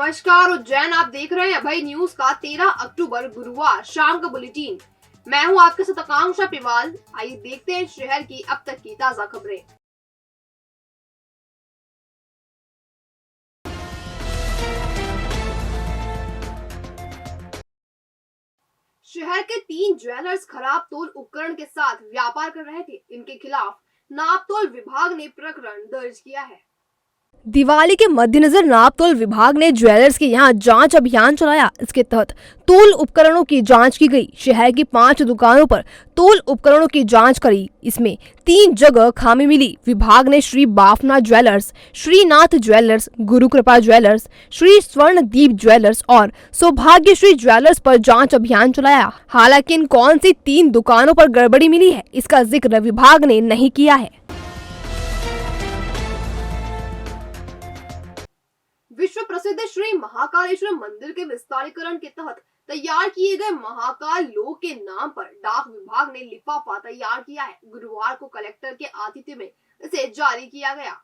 नमस्कार उज्जैन, आप देख रहे हैं अभय न्यूज का 13 अक्टूबर गुरुवार शाम का बुलेटिन। मैं हूं आपके साथ आकांक्षा पिवाल। आइए देखते हैं शहर की अब तक की ताजा खबरें। शहर के 3 ज्वेलर्स खराब तोल उपकरण के साथ व्यापार कर रहे थे। इनके खिलाफ नापतोल विभाग ने प्रकरण दर्ज किया है। दिवाली के मद्देनजर नापतोल विभाग ने ज्वेलर्स के यहां जांच अभियान चलाया। इसके तहत तोल उपकरणों की जांच की गई। शहर की 5 दुकानों पर तोल उपकरणों की जांच करी। इसमें 3 जगह खामी मिली। विभाग ने श्री बाफना ज्वेलर्स, श्रीनाथ ज्वेलर्स, गुरु कृपा ज्वेलर्स, श्री स्वर्णदीप ज्वेलर्स और सौभाग्यश्री ज्वेलर्स पर जांच अभियान चलाया। हालांकि इन कौन सी 3 दुकानों पर गड़बड़ी मिली है, इसका जिक्र विभाग ने नहीं किया है। विश्व प्रसिद्ध श्री महाकालेश्वर मंदिर के विस्तारीकरण के तहत तैयार किए गए महाकाल लोक के नाम पर डाक विभाग ने लिफाफा तैयार किया है। गुरुवार को कलेक्टर के आतिथ्य में इसे जारी किया गया।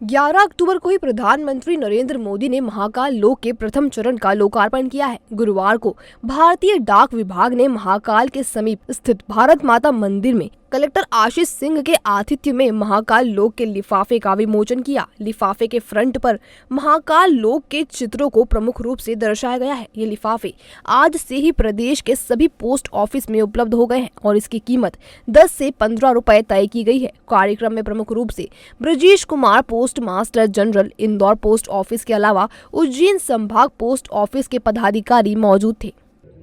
11 अक्टूबर को ही प्रधानमंत्री नरेंद्र मोदी ने महाकाल लोक के प्रथम चरण का लोकार्पण किया है। गुरुवार को भारतीय डाक विभाग ने महाकाल के समीप स्थित भारत माता मंदिर में कलेक्टर आशीष सिंह के आतिथ्य में महाकाल लोक के लिफाफे का विमोचन किया। लिफाफे के फ्रंट पर महाकाल लोक के चित्रों को प्रमुख रूप से दर्शाया गया है। ये लिफाफे आज से ही प्रदेश के सभी पोस्ट ऑफिस में उपलब्ध हो गए हैं और इसकी कीमत 10 से 15 रुपए तय की गई है। कार्यक्रम में प्रमुख रूप से Brajesh Kumar post master general Indore post office के अलावा उज्जैन संभाग पोस्ट ऑफिस के पदाधिकारी मौजूद थे।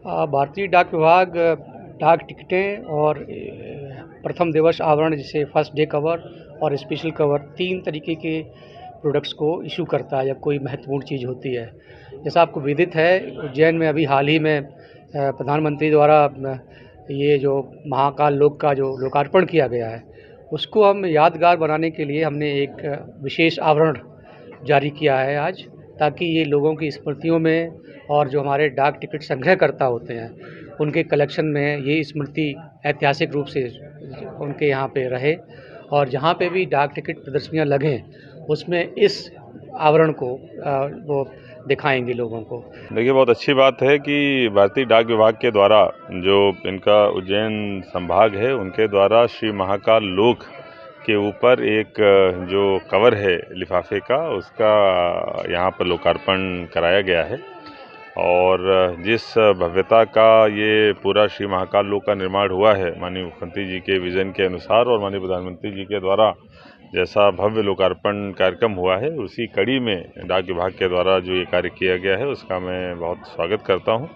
भारतीय डाक विभाग डाक टिकटें और प्रथम दिवस आवरण जिसे फर्स्ट डे कवर और स्पेशल कवर 3 तरीके के प्रोडक्ट्स को इशू करता है जब कोई महत्वपूर्ण चीज़ होती है। जैसा आपको विदित है, उज्जैन में अभी हाल ही में प्रधानमंत्री द्वारा ये जो महाकाल लोक का जो लोकार्पण किया गया है, उसको हम यादगार बनाने के लिए हमने एक विशेष आवरण जारी किया है आज, ताकि ये लोगों की स्मृतियों में और जो हमारे डाक टिकट संग्रहकर्ता होते हैं उनके कलेक्शन में ये स्मृति ऐतिहासिक रूप से उनके यहाँ पे रहे और जहाँ पे भी डाक टिकट प्रदर्शनियाँ लगें उसमें इस आवरण को वो दिखाएंगे लोगों को। देखिए, बहुत अच्छी बात है कि भारतीय डाक विभाग के द्वारा जो इनका उज्जैन संभाग है उनके द्वारा श्री महाकाल लोक के ऊपर एक जो कवर है लिफाफे का, उसका यहाँ पर लोकार्पण कराया गया है और जिस भव्यता का ये पूरा श्री महाकाल लोक का निर्माण हुआ है माननीय मुख्यमंत्री जी के विजन के अनुसार और माननीय प्रधानमंत्री जी के द्वारा जैसा भव्य लोकार्पण कार्यक्रम हुआ है, उसी कड़ी में डाक विभाग के द्वारा जो ये कार्य किया गया है उसका मैं बहुत स्वागत करता हूँ।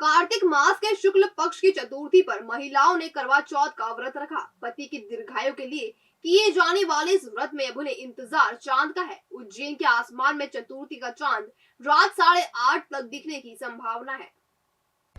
कार्तिक मास के शुक्ल पक्ष की चतुर्थी पर महिलाओं ने करवा चौथ का व्रत रखा। पति की दीर्घायु के लिए किए जाने वाले इस व्रत में अब उन्हें इंतजार चांद का है। उज्जैन के आसमान में चतुर्थी का चांद रात 8:30 तक दिखने की संभावना है।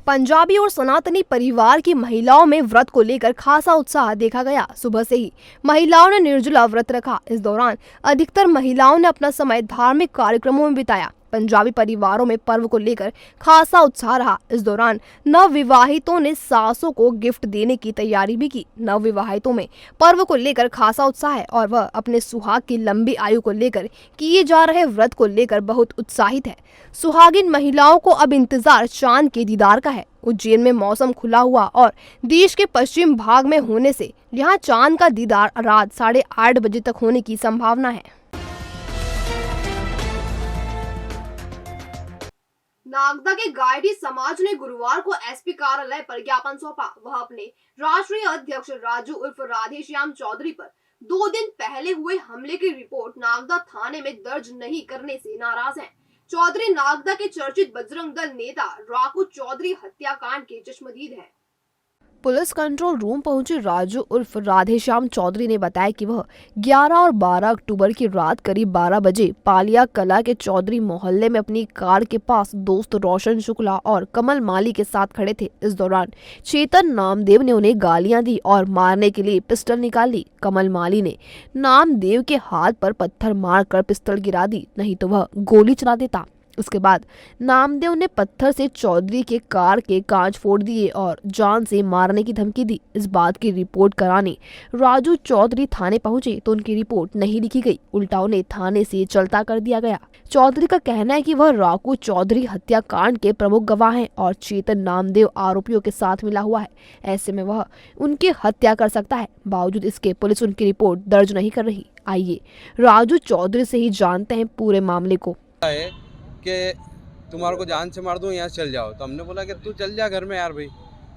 पंजाबी और सनातनी परिवार की महिलाओं में व्रत को लेकर खासा उत्साह देखा गया। सुबह से ही महिलाओं ने निर्जला व्रत रखा। इस दौरान अधिकतर महिलाओं ने अपना समय धार्मिक कार्यक्रमों में बिताया। पंजाबी परिवारों में पर्व को लेकर खासा उत्साह रहा। इस दौरान नवविवाहितों ने सासों को गिफ्ट देने की तैयारी भी की। नवविवाहितों में पर्व को लेकर खासा उत्साह है और वह अपने सुहाग की लंबी आयु को लेकर किए जा रहे व्रत को लेकर बहुत उत्साहित है। सुहागिन महिलाओं को अब इंतजार चांद के दीदार का है। उज्जैन में मौसम खुला हुआ और देश के पश्चिम भाग में होने से यहाँ चांद का दीदार रात 8:30 बजे तक होने की संभावना है। नागदा के गायडी समाज ने गुरुवार को एसपी कार्यालय पर ज्ञापन सौंपा। वह अपने राष्ट्रीय अध्यक्ष राजू उर्फ राधेश्याम चौधरी पर 2 दिन पहले हुए हमले की रिपोर्ट नागदा थाने में दर्ज नहीं करने से नाराज हैं। चौधरी नागदा के चर्चित बजरंग दल नेता राकू चौधरी हत्याकांड के चश्मदीद हैं। पुलिस कंट्रोल रूम पहुंचे राजू उर्फ राधेश्याम चौधरी ने बताया कि वह 11 और 12 अक्टूबर की रात करीब 12 बजे पालिया कला के चौधरी मोहल्ले में अपनी कार के पास दोस्त रोशन शुक्ला और कमल माली के साथ खड़े थे। इस दौरान चेतन नामदेव ने उन्हें गालियां दी और मारने के लिए पिस्टल निकाल ली। कमल माली ने नामदेव के हाथ पर पत्थर मारकर पिस्टल गिरा दी, नहीं तो वह गोली चला देता। उसके बाद नामदेव ने पत्थर से चौधरी के कार के कांच फोड़ दिए और जान से मारने की धमकी दी। इस बात की रिपोर्ट कराने राजू चौधरी थाने पहुंचे तो उनकी रिपोर्ट नहीं लिखी गई, उल्टा उन्हें थाने से चलता कर दिया गया। चौधरी का कहना है कि वह राकू चौधरी हत्याकांड के प्रमुख गवाह हैं और चेतन नामदेव आरोपियों के साथ मिला हुआ है। ऐसे में वह उनकी हत्या कर सकता है। बावजूद इसके पुलिस उनकी रिपोर्ट दर्ज नहीं कर रही। आइए राजू चौधरी से ही जानते हैं पूरे मामले को। है कि तुम्हारे को जान से मार दूं, यहाँ चल जाओ। तो हमने बोला कि तू चल जा घर में यार भाई,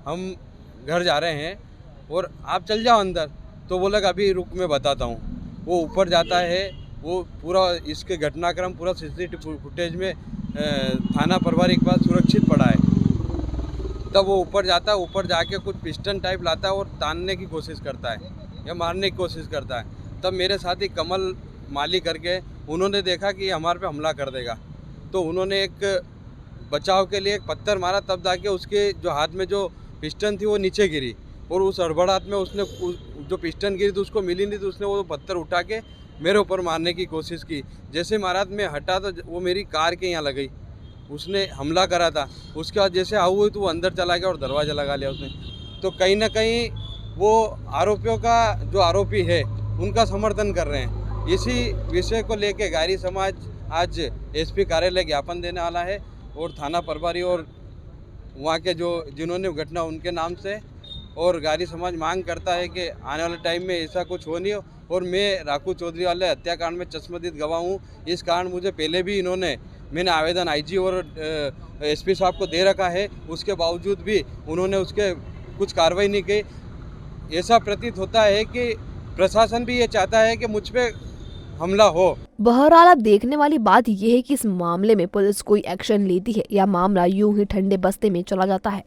हम घर जा रहे हैं और आप चल जाओ अंदर। तो बोला कि अभी रुक मैं बताता हूँ। वो ऊपर जाता है, वो पूरा इसके घटनाक्रम पूरा सीसीटीवी फुटेज में थाना प्रभारी के पास सुरक्षित पड़ा है। तब वो ऊपर जाता है, ऊपर जाके कुछ पिस्टन टाइप लाता है और तानने की कोशिश करता है या मारने की कोशिश करता है। तब मेरे साथी कमल माली करके उन्होंने देखा कि हमारे पे हमला कर देगा, तो उन्होंने एक बचाव के लिए एक पत्थर मारा। तब जाके उसके जो हाथ में जो पिस्टन थी वो नीचे गिरी और उस हड़बड़ाहट में उसने जो पिस्टन गिरी तो उसको मिली नहीं, तो उसने वो पत्थर उठा के मेरे ऊपर मारने की कोशिश की। जैसे महाराज में हटा तो वो मेरी कार के यहाँ लगी, उसने हमला करा था। उसके बाद जैसे आओ हुई तो वो अंदर चला गया और दरवाज़ा लगा लिया उसने। तो कहीं ना कहीं वो आरोपियों का जो आरोपी है उनका समर्थन कर रहे हैं। इसी विषय को लेके गारी समाज आज एसपी कार्यालय ज्ञापन देने वाला है और थाना प्रभारी और वहाँ के जो जिन्होंने घटना उनके नाम से, और गारी समाज मांग करता है कि आने वाले टाइम में ऐसा कुछ हो नहीं हो। और मैं राकू चौधरी वाले हत्याकांड में चश्मदीद गवाह हूँ। इस कारण मुझे पहले भी मैंने आवेदन आईजी और एसपी साहब को दे रखा है, उसके बावजूद भी उन्होंने उसके कुछ कार्रवाई नहीं की। ऐसा प्रतीत होता है कि प्रशासन भी ये चाहता है कि मुझ पे हमला हो। बहरहाल अब देखने वाली बात यह है कि इस मामले में पुलिस कोई एक्शन लेती है या मामला यूं ही ठंडे बस्ते में चला जाता है।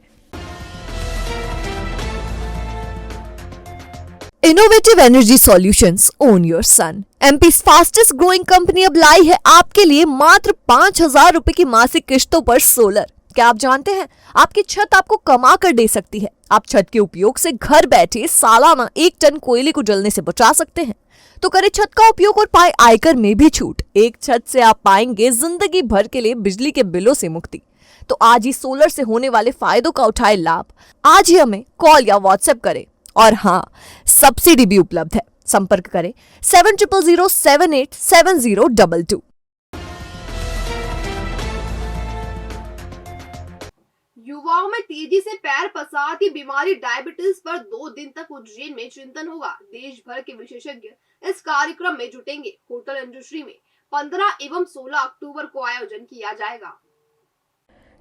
Innovative energy solutions own your sun. MP's fastest growing company अब लाई है आपके लिए मात्र 5,000 रुपए की मासिक किश्तों पर सोलर। क्या आप जानते हैं आपकी छत आपको कमा कर दे सकती है। आप छत के उपयोग से घर बैठे सालाना 1 टन कोयले को जलने से बचा सकते हैं। तो करें छत का उपयोग और पाए आयकर में भी छूट। एक छत से आप पाएंगे जिंदगी भर के लिए बिजली के बिलों से मुक्ति। तो आज ही सोलर से होने वाले फायदों का उठाए लाभ। आज ही हमें कॉल या व्हाट्सएप करें और हाँ, सब्सिडी भी उपलब्ध है। संपर्क करें 7000787022। युवाओं में तेजी से पैर पसारती बीमारी डायबिटीज पर 2 दिन तक उज्जैन में चिंतन होगा। देश भर के विशेषज्ञ इस कार्यक्रम में जुटेंगे। होटल इंडस्ट्री में 15 एवं 16 अक्टूबर को आयोजन किया जाएगा।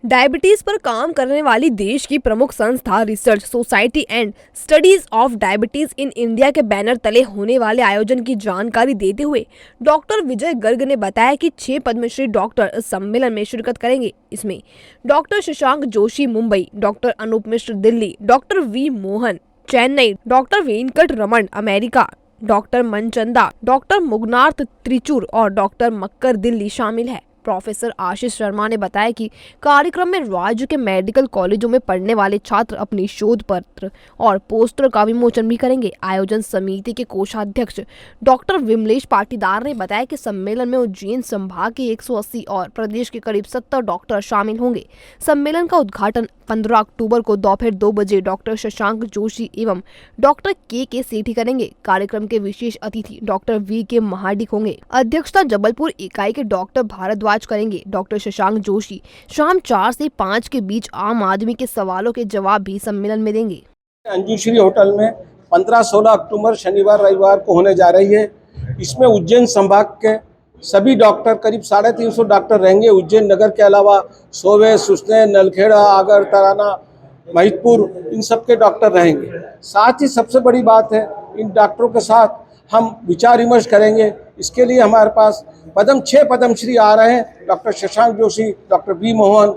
डायबिटीज पर काम करने वाली देश की प्रमुख संस्था research society and studies of diabetes in India के बैनर तले होने वाले आयोजन की जानकारी देते हुए डॉक्टर विजय गर्ग ने बताया कि 6 पद्मश्री डॉक्टर इस सम्मेलन में शिरकत करेंगे। इसमें doctor Shashank Joshi Mumbai, doctor Anoop Mishra Delhi, doctor V Mohan Chennai, doctor Venkat Raman America, doctor Manchanda, doctor मुगनार्थ त्रिचूर और डॉक्टर मक्कर दिल्ली शामिल है। प्रोफेसर आशीष शर्मा ने बताया कि कार्यक्रम में राज्य के मेडिकल कॉलेजों में पढ़ने वाले छात्र अपनी शोध पत्र और पोस्टर का विमोचन भी करेंगे। आयोजन समिति के कोषाध्यक्ष डॉक्टर विमलेश पाटीदार ने बताया कि सम्मेलन में उज्जैन संभाग के 180 और प्रदेश के करीब 70 डॉक्टर शामिल होंगे। सम्मेलन का उद्घाटन 15 अक्टूबर को दोपहर 2 बजे डॉक्टर शशांक जोशी एवं डॉक्टर के सेठी करेंगे। कार्यक्रम के विशेष अतिथि डॉक्टर वी के महाडिक होंगे। अध्यक्षता जबलपुर इकाई के डॉक्टर भारद्वाज करेंगे। डॉक्टर शशांक जोशी शाम 4 से 5 के बीच आम आदमी के सवालों के जवाब भी सम्मेलन में देंगे। अंजुश्री होटल में 15-16 अक्टूबर शनिवार रविवार को होने जा रही है। इसमें उज्जैन संभाग के सभी डॉक्टर करीब 350 डॉक्टर रहेंगे। उज्जैन नगर के अलावा सोवे, सुसनेर, नलखेड़ा, आगर, तराना, महिदपुर, इन सब के डॉक्टर रहेंगे। साथ ही सबसे बड़ी बात है, इन डॉक्टरों के साथ हम विचार विमर्श करेंगे। इसके लिए हमारे पास 6 पद्मश्री आ रहे हैं। Doctor Shashank Joshi, doctor V Mohan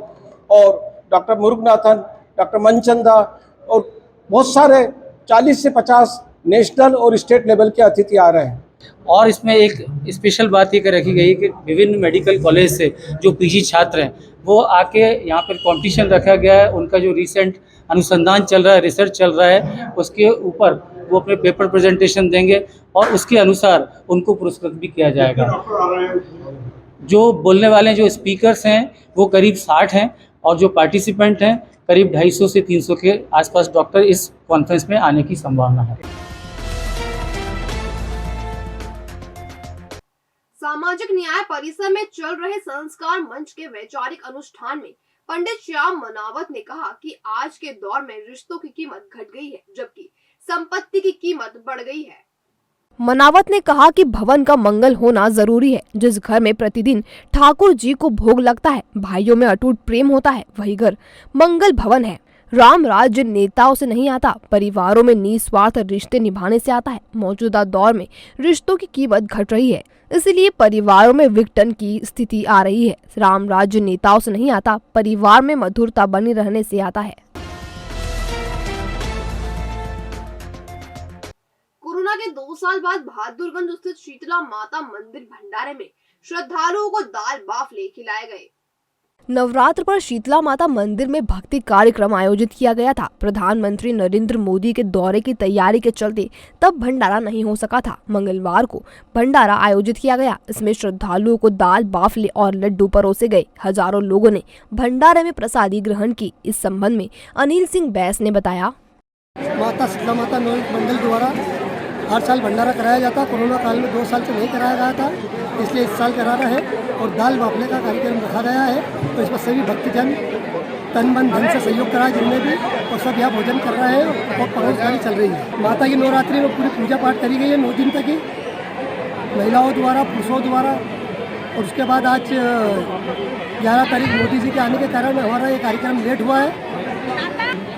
और डॉक्टर मुरुगनाथन, डॉक्टर मनचंदा और बहुत सारे 40 से 50 नेशनल और स्टेट लेवल के अतिथि आ रहे हैं। और इसमें एक स्पेशल बात ये रखी गई है कि विभिन्न मेडिकल कॉलेज से जो पीजी छात्र हैं वो आके यहाँ पर कंपटीशन रखा गया है। उनका जो रिसेंट अनुसंधान चल रहा है, रिसर्च चल रहा है, उसके ऊपर वो अपने पेपर प्रेजेंटेशन देंगे और उसके अनुसार उनको पुरस्कृत भी किया जाएगा। जो बोलने वाले जो स्पीकर्स हैं वो करीब 60 हैं और जो पार्टिसिपेंट हैं करीब 250 से 300 के आसपास डॉक्टर इस कॉन्फ्रेंस में आने की संभावना है। सामाजिक न्याय परिसर में चल रहे संस्कार मंच के वैचारिक अनुष्ठान में पंडित श्याम मनावत ने कहा कि आज के दौर में रिश्तों की कीमत घट गई है जबकि संपत्ति की कीमत बढ़ गई है। मनावत ने कहा कि भवन का मंगल होना जरूरी है। जिस घर में प्रतिदिन ठाकुर जी को भोग लगता है, भाइयों में अटूट प्रेम होता है, वही घर मंगल भवन है। राम राज्य नेताओं से नहीं आता, परिवारों में निस्वार्थ रिश्ते निभाने से आता है। मौजूदा दौर में रिश्तों की कीमत घट रही है, इसलिए परिवारों में विघटन की स्थिति आ रही है। राम राज्य नेताओं से नहीं आता, परिवार में मधुरता बनी रहने से आता है। कोरोना के 2 साल बाद बहादुरगंज स्थित शीतला माता मंदिर भंडारे में श्रद्धालुओं को दाल बाफले खिलाए गए। नवरात्र पर शीतला माता मंदिर में भक्ति कार्यक्रम आयोजित किया गया था। प्रधानमंत्री नरेंद्र मोदी के दौरे की तैयारी के चलते तब भंडारा नहीं हो सका था। मंगलवार को भंडारा आयोजित किया गया। इसमें श्रद्धालुओं को दाल बाफले और लड्डू परोसे गए। हजारों लोगों ने भंडारे में प्रसादी ग्रहण की। इस संबंध में अनिल सिंह बैस ने बताया, माता शीतला माता मंदिर द्वारा हर साल भंडारा कराया जाता। कोरोना काल में 2 साल से नहीं कराया गया था, इसलिए इस साल करा रहा है और दाल बाफले का कार्यक्रम रखा गया है। तो इसमें सभी भक्तजन तन मन धन से सहयोग करा जिनमें भी, और सब यहाँ भोजन कर रहे हैं और परोसगारी चल रही है। माता की नवरात्रि में पूरी पूजा पाठ करी गई है 9 दिन तक ही, महिलाओं द्वारा, पुरुषों द्वारा। और उसके बाद आज 11 तारीख मोदी जी के आने के कारण हमारा ये कार्यक्रम लेट हुआ है।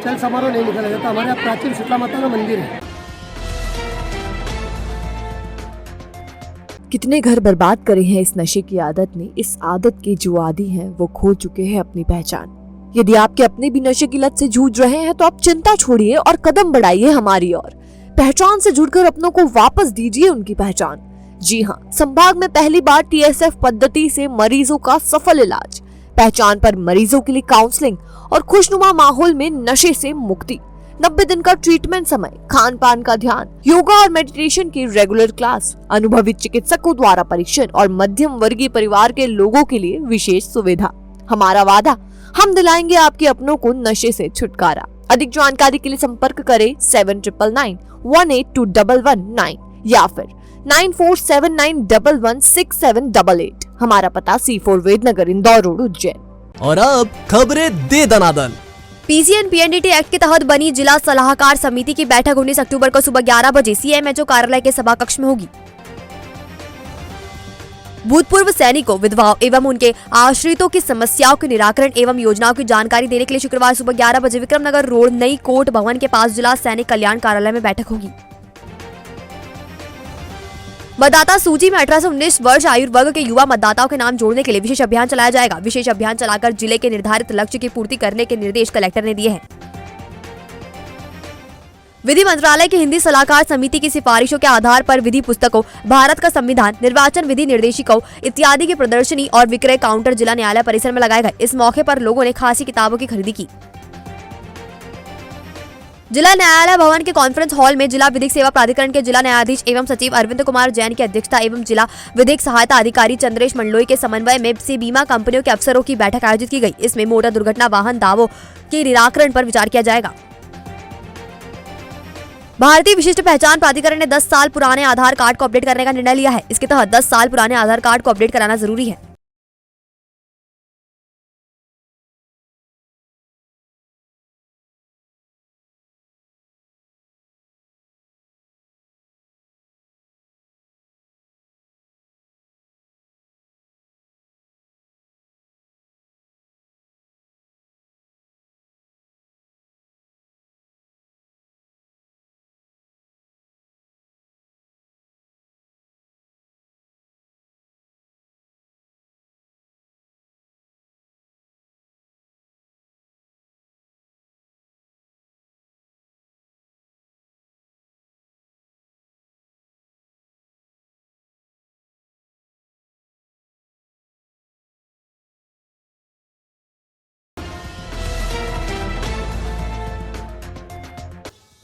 चल समारोह नहीं निकाला जाता। हमारे यहाँ प्राचीन शीतला माता का मंदिर है। कितने घर बर्बाद करे हैं इस नशे की आदत ने। इस आदत के जो आदी हैं वो खो चुके हैं अपनी पहचान। यदि आपके अपने भी नशे की लत से जूझ रहे हैं तो आप चिंता छोड़िए और कदम बढ़ाइए हमारी ओर। पहचान से जुड़कर अपनों को वापस दीजिए उनकी पहचान। जी हाँ, संभाग में पहली बार TSF पद्धति से मरीजों का सफल इलाज। पहचान पर मरीजों के लिए काउंसलिंग और खुशनुमा माहौल में नशे से मुक्ति। 90 दिन का ट्रीटमेंट समय, खान पान का ध्यान, योगा और मेडिटेशन की रेगुलर क्लास, अनुभवी चिकित्सकों द्वारा परीक्षण और मध्यम वर्गीय परिवार के लोगों के लिए विशेष सुविधा। हमारा वादा, हम दिलाएंगे आपके अपनों को नशे से छुटकारा। अधिक जानकारी के लिए संपर्क करें 7999182119 या फिर 9479116788। हमारा पता C4 वेदनगर इंदौर रोड उज्जैन। और अब खबरें दे दनादन। PCN PNDT एक्ट के तहत बनी जिला सलाहकार समिति की बैठक 19 अक्टूबर को सुबह 11 बजे CMHO कार्यालय के सभा कक्ष में होगी। भूतपूर्व सैनिकों, विधवाओं एवं उनके आश्रितों की समस्याओं के निराकरण एवं योजनाओं की जानकारी देने के लिए शुक्रवार सुबह 11 बजे विक्रमनगर रोड नई कोर्ट भवन के पास जिला सैनिक कल्याण कार्यालय में बैठक होगी। मतदाता सूची में 18 से 19 वर्ष आयु वर्ग के युवा मतदाताओं के नाम जोड़ने के लिए विशेष अभियान चलाया जाएगा। विशेष अभियान चलाकर जिले के निर्धारित लक्ष्य की पूर्ति करने के निर्देश कलेक्टर ने दिए हैं। विधि मंत्रालय की हिंदी सलाहकार समिति की सिफारिशों के आधार पर विधि पुस्तकों, भारत का संविधान, निर्वाचन विधि निर्देशिकाओं इत्यादि की प्रदर्शनी और विक्रय काउंटर जिला न्यायालय परिसर में लगाए गए। इस मौके पर लोगों ने खासी किताबों की खरीदी की। जिला न्यायालय भवन के कॉन्फ्रेंस हॉल में जिला विधिक सेवा प्राधिकरण के जिला न्यायाधीश एवं सचिव अरविंद कुमार जैन की अध्यक्षता एवं जिला विधिक सहायता अधिकारी चंद्रेश मंडलोई के समन्वय में से बीमा कंपनियों के अफसरों की बैठक आयोजित की गई। इसमें मोटर दुर्घटना वाहन दावों के निराकरण पर विचार किया जाएगा। भारतीय विशिष्ट पहचान प्राधिकरण ने 10 साल पुराने आधार कार्ड को अपडेट करने का निर्णय लिया है। इसके तहत 10 साल पुराने आधार कार्ड को अपडेट कराना जरूरी है।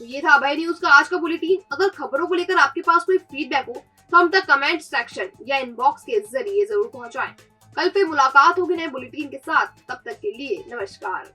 तो ये था अभय न्यूज का आज का बुलेटिन। अगर खबरों को लेकर आपके पास कोई फीडबैक हो तो हम तक कमेंट सेक्शन या इनबॉक्स के जरिए जरूर पहुंचाएं। कल फिर मुलाकात होगी नए बुलेटिन के साथ, तब तक के लिए नमस्कार।